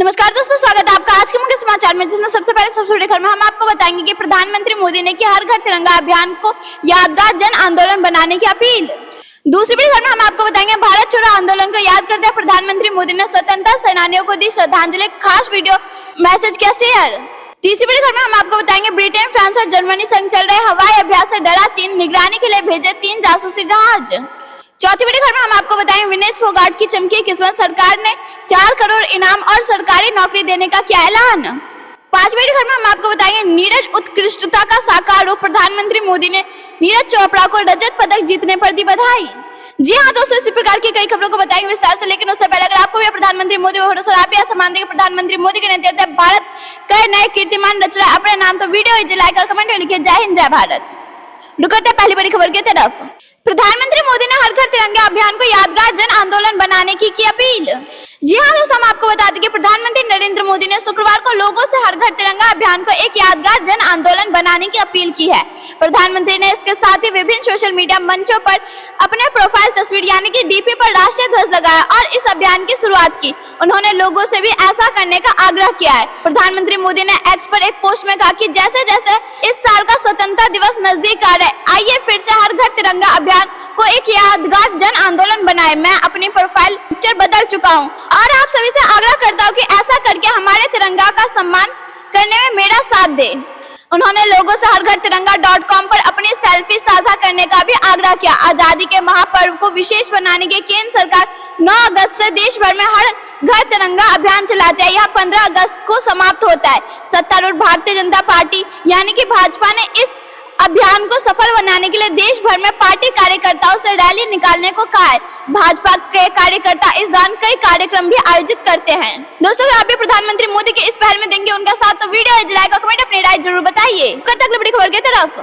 नमस्कार दोस्तों, स्वागत है आपका आज के मुख्य समाचार में, जिसमें सबसे पहले सबसे बड़ी खबर में हम आपको बताएंगे कि प्रधानमंत्री मोदी ने की हर घर तिरंगा अभियान को यादगार जन आंदोलन बनाने की अपील। दूसरी बड़ी खबर में हम आपको बताएंगे भारत छोड़ो आंदोलन को याद करते हुए प्रधानमंत्री मोदी ने स्वतंत्रता सेनानियों को दी श्रद्धांजलि, खास वीडियो मैसेज किया शेयर। तीसरी बड़ी खबर में हम आपको बताएंगे ब्रिटेन, फ्रांस और जर्मनी संग चल रहे हवाई अभ्यास से डरा चीन, निगरानी के लिए भेजे 3 जासूसी जहाज। चौथी बड़ी खबर में हम आपको बताएंगे विनेश फोगाट की चमकी किस्मत, सरकार ने 4 करोड़ इनाम और सरकारी नौकरी देने का किया ऐलान। पांचवी बड़ी खबर में हम आपको बताएंगे नीरज उत्कृष्टता का साकार रूप, प्रधानमंत्री मोदी ने नीरज चोपड़ा को रजत पदक जीतने पर दी बधाई। जी हाँ दोस्तों, इसी प्रकार की कई खबरों को बताएंगे विस्तार से, लेकिन उससे पहले अगर आपको भी प्रधानमंत्री मोदी भरोसा आप या सम्मान देंगे प्रधानमंत्री मोदी के नेतृत्व में भारत कई नए कीर्तिमान रच रहा है अपने नाम, तो वीडियो लाइक और कमेंट में लिखिए जय हिंद जय भारत। रुकते पहली बड़ी खबर की तरफ। प्रधानमंत्री मोदी ने हर घर तिरंगा अभियान को यादगार जन आंदोलन बनाने की अपील। जी हाँ दोस्तों, हम आपको बता दें कि प्रधानमंत्री नरेंद्र मोदी ने शुक्रवार को लोगों से हर घर तिरंगा अभियान को एक यादगार जन आंदोलन बनाने की अपील की है। प्रधानमंत्री ने इसके साथ ही विभिन्न सोशल मीडिया मंचों पर अपने प्रोफाइल तस्वीर यानी कि डीपी पर राष्ट्रीय ध्वज लगाया और इस अभियान की शुरुआत की। उन्होंने लोगों से भी ऐसा करने का आग्रह किया है। प्रधानमंत्री मोदी ने एक्स पर एक पोस्ट में कहा कि जैसे जैसे इस साल का स्वतंत्रता दिवस नजदीक आ रहा है, आइए फिर से हर घर तिरंगा अभियान को एक यादगार जन आंदोलन बनाए। मैं अपनी प्रोफाइल पिक्चर बदल चुका हूं और आप सभी से आग्रह करता हूं कि ऐसा करके हमारे तिरंगा का सम्मान करने में मेरा साथ दे। उन्होंने लोगों से हर घर तिरंगा.com पर अपनी सेल्फी साझा करने का भी आग्रह किया। आजादी के महापर्व को विशेष बनाने के केंद्र सरकार 9 अगस्त से देश भर में हर घर तिरंगा अभियान चलाते हैं। यह 15 अगस्त को समाप्त होता है। सत्तारूढ़ भारतीय जनता पार्टी यानी कि भाजपा ने इस अभियान को सफल बनाने के लिए देश भर में पार्टी कार्यकर्ताओं से रैली निकालने को कहा है। भाजपा के कार्यकर्ता इस दौरान कई कार्यक्रम भी आयोजित करते हैं। दोस्तों, अगर आप भी प्रधानमंत्री मोदी के इस पहल में देंगे उनका साथ, तो वीडियो लाइक और कमेंट अपनी राय जरूर बताइए। अगली बड़ी खबर की तरफ।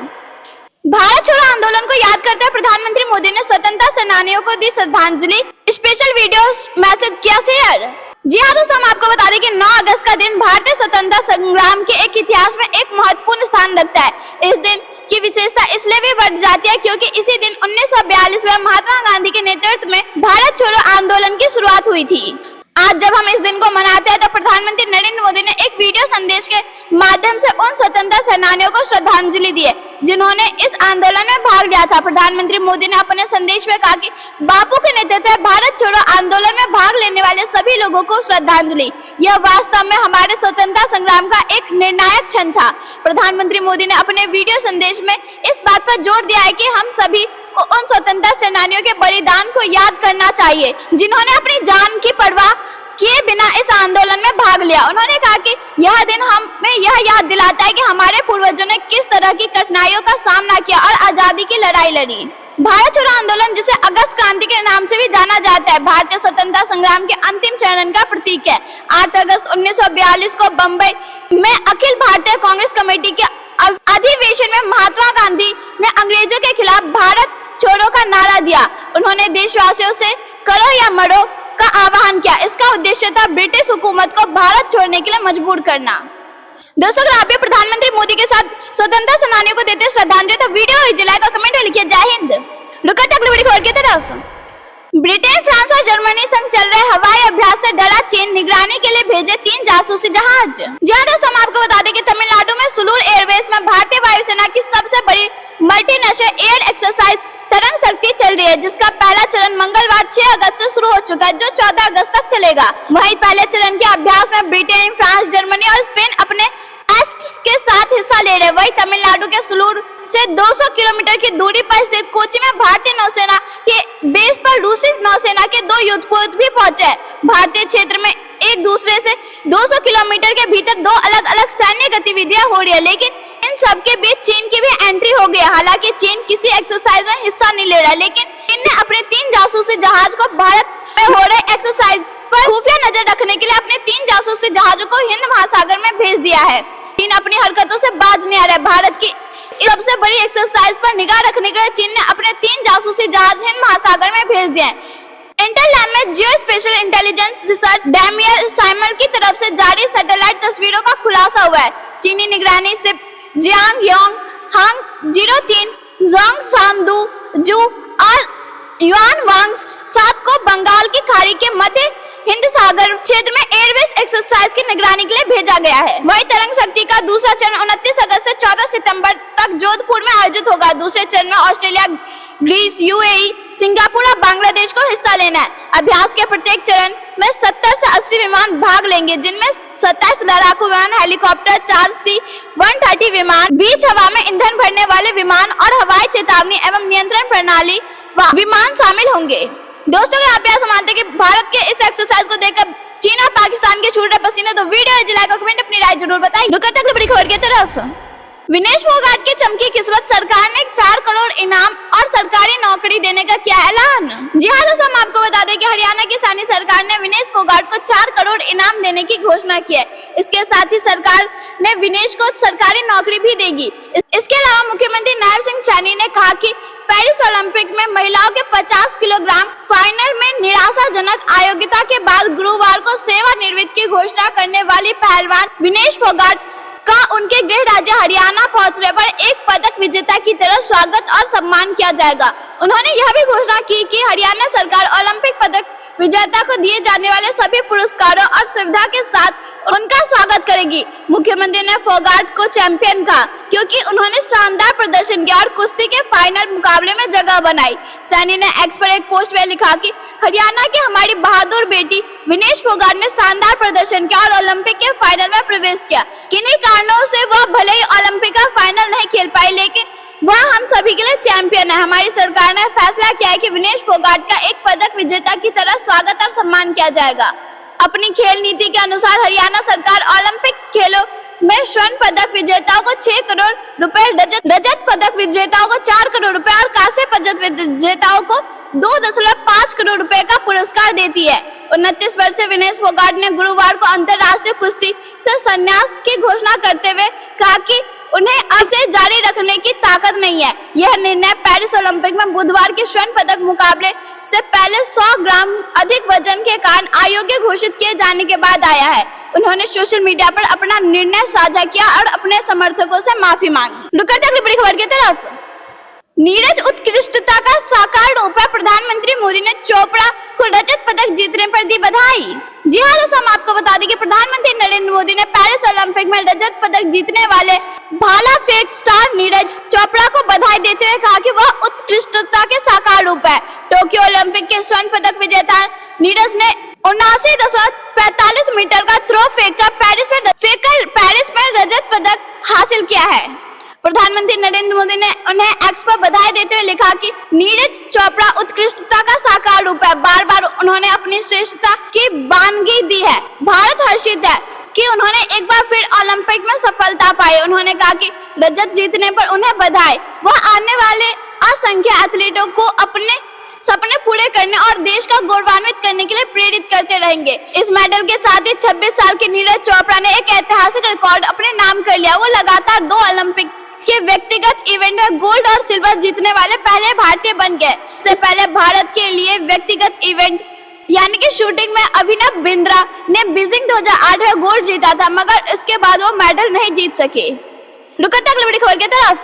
भारत छोड़ो आंदोलन को याद करते हुए प्रधानमंत्री मोदी ने स्वतंत्रता सेनानियों को दी श्रद्धांजलि, स्पेशल वीडियो मैसेज किया शेयर। जी हाँ दोस्तों, हम आपको बता दें कि 9 अगस्त का दिन भारतीय स्वतंत्रता संग्राम के एक इतिहास में एक महत्वपूर्ण स्थान रखता है। इस दिन की विशेषता इसलिए भी बढ़ जाती है क्योंकि इसी दिन 1942 में महात्मा गांधी के नेतृत्व में भारत छोड़ो आंदोलन की शुरुआत हुई थी। आज जब हम इस दिन को मनाते हैं तो प्रधानमंत्री नरेंद्र मोदी ने एक वीडियो संदेश के माध्यम से उन स्वतंत्रता सेनानियों को श्रद्धांजलि दी है जिन्होंने इस आंदोलन में भाग लिया था। प्रधानमंत्री मोदी ने अपने संदेश में कहा कि बापू के नेतृत्व में भारत छोड़ो आंदोलन में भाग लेने वाले सभी लोगों को श्रद्धांजलि। यह वास्तव में हमारे स्वतंत्रता संग्राम का एक निर्णायक क्षण था। प्रधानमंत्री मोदी ने अपने वीडियो संदेश में इस बात पर जोर दिया है कि हम सभी को उन स्वतंत्रता सेनानियों के बलिदान को याद करना चाहिए जिन्होंने अपनी जान की परवाह किए बिना इस आंदोलन में भाग लिया। उन्होंने कहा कि यह दिन हमें यह याद दिलाता है कि हमारे पूर्वजों ने किस तरह की कठिनाइयों का सामना किया और आजादी की लड़ाई लड़ी। भारत छोड़ो आंदोलन, जिसे अगस्त क्रांति के नाम से भी जाना जाता है, भारतीय स्वतंत्रता संग्राम के अंतिम चरण का प्रतीक है। 8 अगस्त 1942 को बम्बई में अखिल भारतीय कांग्रेस कमेटी के अधिवेशन में महात्मा गांधी ने अंग्रेजों के खिलाफ भारत छोड़ो का नारा दिया। उन्होंने देशवासियों से करो या मरो का आह्वान किया। इसका उद्देश्य था ब्रिटिश हुकूमत को भारत छोड़ने के लिए मजबूर करना। दोस्तों, अगर आप भी प्रधानमंत्री मोदी के साथ स्वतंत्रता सेनानियों को देते श्रद्धांजलि, तो वीडियो लाइक और कमेंट में लिखिए जय हिंद। रुकते अगली बड़ी खबर की तरफ। ब्रिटेन, फ्रांस और जर्मनी संग चल रहे हवाई अभ्यास से डरा चीन, निगरानी के लिए भेजे 3 जासूसी जहाज। जी हाँ दोस्तों, हम आपको बता दें कि तमिलनाडु में सुलूर एयरवेज में भारतीय वायुसेना की सबसे बड़ी मल्टीनेशनल एयर एक्सरसाइज तरंग शक्ति चल रही है, जिसका पहला चरण मंगलवार 6 अगस्त से शुरू हो चुका है, जो 14 अगस्त तक चलेगा। वहीं पहले चरण के अभ्यास में ब्रिटेन, फ्रांस, जर्मनी और स्पेन अपने एस्ट्स के साथ हिस्सा ले रहे। वहीं तमिलनाडु के सुलूर से 200 किलोमीटर की दूरी पर स्थित कोच्चि में भारतीय नौसेना के बेस पर रूसी नौसेना के 2 युद्धपोत भी पहुंचे। भारतीय क्षेत्र में एक दूसरे से 200 किलोमीटर के भीतर 2 अलग अलग सैन्य गतिविधियां हो रही है, लेकिन इन सब के बीच चीन की भी एंट्री हो गई। हालांकि चीन किसी एक्सरसाइज में हिस्सा नहीं ले रहा, लेकिन चीन ने अपने 3 जासूसी जहाज को भारत में हो रहे एक्सरसाइज पर खुफिया नजर रखने के लिए अपने 3 जासूसी जहाजों को हिंद महासागर में भेज दिया है। चीन अपनी हरकतों से बाज नहीं आ रहा है। भारत की सबसे बड़ी एक्सरसाइज पर निगाह रखने के लिए चीन ने अपने 3 जासूसी जहाज हिंद महासागर में भेज दिए हैं। इंटरलैब में geo special intelligence research Daniel Simon की तरफ से जारी सैटेलाइट तस्वीरों का खुलासा हुआ है। चीनी निगरानी से जियांग योंग हांग 03 जोंग सांदू जू और युआन वांग 7 को बंगाल की खाड़ी के मध्य हिंद सागर क्षेत्र में एयरवेज एक्सरसाइज निगरानी के लिए भेजा गया है। वही तरंग शक्ति का दूसरा चरण 29 अगस्त से 14 सितंबर तक जोधपुर में आयोजित होगा। दूसरे चरण में ऑस्ट्रेलिया, ग्रीस, यूएई, सिंगापुर और बांग्लादेश को हिस्सा लेना है। अभ्यास के प्रत्येक चरण में 70 से 80 विमान भाग लेंगे, जिनमें 27 लड़ाकू विमान, हेलीकॉप्टर, 4 C-130 विमान, बीच हवा में ईंधन भरने वाले विमान और हवाई चेतावनी एवं नियंत्रण प्रणाली विमान शामिल होंगे। दोस्तों, अगर आप यह मानते हैं कि भारत के इस एक्सरसाइज को देखकर चीन और पाकिस्तान के छूट रहे पसीने, तो वीडियो लाइक और कमेंट अपनी राय जरूर बताइए। रुकते बड़ी खबर की तरफ। विनेश फोगाट की चमकी किस्मत, सरकार ने 4 करोड़ इनाम और सरकारी नौकरी देने का किया ऐलान। जी हाँ दोस्तों, हम आपको बता दें कि हरियाणा की स्थानीय सरकार ने विनेश फोगाट को 4 करोड़ इनाम देने की घोषणा की है। इसके साथ ही सरकार ने विनेश को सरकारी नौकरी भी देगी। इसके अलावा मुख्यमंत्री नायब सिंह सैनी ने कहा कि पेरिस ओलंपिक में महिलाओं के 50 किलोग्राम फाइनल में निराशाजनक अयोग्यता के बाद गुरुवार को सेवानिवृत्त की घोषणा करने वाली पहलवान विनेश फोगाट का उनके गृह राज्य हरियाणा पहुंचने पर एक पदक विजेता की तरह स्वागत और सम्मान किया जाएगा। उन्होंने यह भी घोषणा की कि हरियाणा सरकार ओलंपिक पदक विजेता को दिए जाने वाले सभी पुरस्कारों और सुविधा के साथ उनका स्वागत करेगी। मुख्यमंत्री ने फोगाट को चैंपियन कहा क्योंकि उन्होंने शानदार प्रदर्शन किया और कुश्ती के फाइनल मुकाबले में जगह बनाई। सैनी ने एक्स पर एक पोस्ट में लिखा कि हरियाणा की हमारी बहादुर बेटी विनेश फोगाट ने शानदार प्रदर्शन किया और ओलंपिक के फाइनल में प्रवेश किया। किन्हीं कारणों से वह भले ही ओलंपिक का फाइनल नहीं खेल पाई, लेकिन वह हम सभी के लिए चैंपियन है। हमारी सरकार ने फैसला किया है कि विनेश फोगाट का एक पदक विजेता की तरह स्वागत और सम्मान किया जाएगा। अपनी खेल नीति के अनुसार हरियाणा सरकार ओलंपिक खेलों में स्वर्ण पदक विजेताओं को 6 करोड़ रुपए, रजत पदक विजेताओं को 4 करोड़ रुपए और कांस्य पदक विजेताओं को 2.5 करोड़ रुपए का पुरस्कार देती है। 29 वर्षीय विनेश फोगाट ने गुरुवार को अंतर्राष्ट्रीय कुश्ती से संन्यास की घोषणा करते हुए कहा कि उन्हें इसे जारी रखने की ताकत नहीं है। यह निर्णय पेरिस ओलंपिक में बुधवार के स्वर्ण पदक मुकाबले से पहले 100 ग्राम अधिक वजन के कारण अयोग्य घोषित किए जाने के बाद आया है। उन्होंने सोशल मीडिया पर अपना निर्णय साझा किया और अपने समर्थकों से माफी मांगी। रुकते अगली बड़ी खबर की तरफ। नीरज उत्कृष्टता का साकार रूप है, प्रधानमंत्री मोदी ने चोपड़ा को रजत पदक जीतने पर दी बधाई। जी हाँ दोस्तों, हम आपको बता दें कि प्रधानमंत्री नरेंद्र मोदी ने पेरिस ओलंपिक में रजत पदक जीतने वाले भाला फेंक स्टार नीरज चोपड़ा को बधाई देते हुए कहा कि वह उत्कृष्टता के साकार रूप है। टोक्यो ओलंपिक के स्वर्ण पदक विजेता नीरज ने 79.45 मीटर का थ्रो फेंककर पेरिस में रजत पदक हासिल किया है। प्रधानमंत्री नरेंद्र मोदी ने उन्हें एक्स पर बधाई देते हुए लिखा कि नीरज चोपड़ा उत्कृष्टता का साकार रूप है। बार बार उन्होंने अपनी श्रेष्ठता की बानगी दी है। भारत हर्षित है कि उन्होंने एक बार फिर ओलंपिक में सफलता पाई। उन्होंने कहा कि रजत जीतने पर उन्हें बधाई। वह आने वाले असंख्य एथलीटों को अपने सपने पूरे करने और देश का गौरवान्वित करने के लिए प्रेरित करते रहेंगे। इस मेडल के साथ ही 26 साल के नीरज चोपड़ा ने एक ऐतिहासिक रिकॉर्ड अपने नाम कर लिया। वो लगातार 2 ओलंपिक के व्यक्तिगत इवेंट में गोल्ड और सिल्वर जीतने वाले पहले भारतीय बन गए। इससे पहले भारत के लिए व्यक्तिगत इवेंट यानी कि शूटिंग में अभिनव बिंद्रा ने बीजिंग 2008 में गोल्ड जीता था, मगर इसके बाद वो मेडल नहीं जीत सके। रुकते अगली बड़ी खबर की तरफ।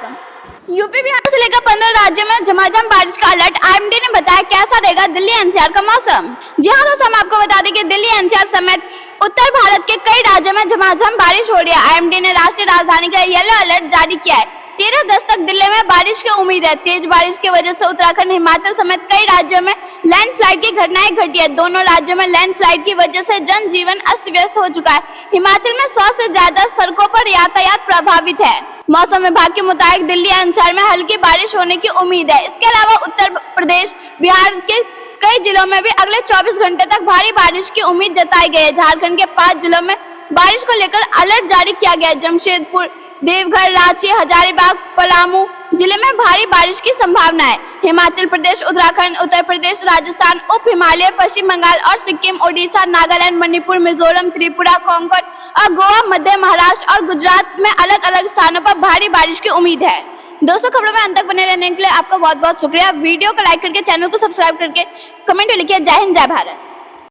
यूपी बिहार से लेकर 15 राज्यों में झमाझम बारिश का अलर्ट। आईएमडी ने बताया कैसा रहेगा दिल्ली एनसीआर का मौसम। जी हाँ दोस्तों, हम आपको बता दें कि दिल्ली एनसीआर समेत उत्तर भारत के कई राज्यों में झमाझम बारिश हो रही है। आईएमडी ने राष्ट्रीय राजधानी के लिए येलो अलर्ट जारी किया है। 13 अगस्त तक दिल्ली में बारिश की उम्मीद है। तेज बारिश की वजह से उत्तराखंड, हिमाचल समेत कई राज्यों में लैंडस्लाइड की घटनाएं घटी है। दोनों राज्यों में लैंडस्लाइड की वजह से जनजीवन अस्त व्यस्त हो चुका है। हिमाचल में 100 से ज्यादा सड़कों पर यातायात प्रभावित है। मौसम विभाग के मुताबिक दिल्ली एनसीआर में हल्की बारिश होने की उम्मीद है। इसके अलावा उत्तर प्रदेश, बिहार के कई जिलों में भी अगले 24 घंटे तक भारी बारिश की उम्मीद जताई गई है। झारखंड के 5 जिलों में बारिश को लेकर अलर्ट जारी किया गया है। जमशेदपुर, देवघर, रांची, हजारीबाग, पलामू जिले में भारी बारिश की संभावना है। हिमाचल प्रदेश, उत्तराखंड, उत्तर प्रदेश, राजस्थान, उप हिमालय, पश्चिम बंगाल और सिक्किम, ओडिशा, नागालैंड, मणिपुर, मिजोरम, त्रिपुरा, कोंकण और गोवा, मध्य महाराष्ट्र और गुजरात में अलग अलग स्थानों पर भारी बारिश की उम्मीद है। दोस्तों, खबरों में अंत तक बने रहने के लिए आपका बहुत बहुत शुक्रिया। वीडियो को लाइक करके, चैनल को सब्सक्राइब करके कमेंट में लिखिए। जय हिंद, जय भारत।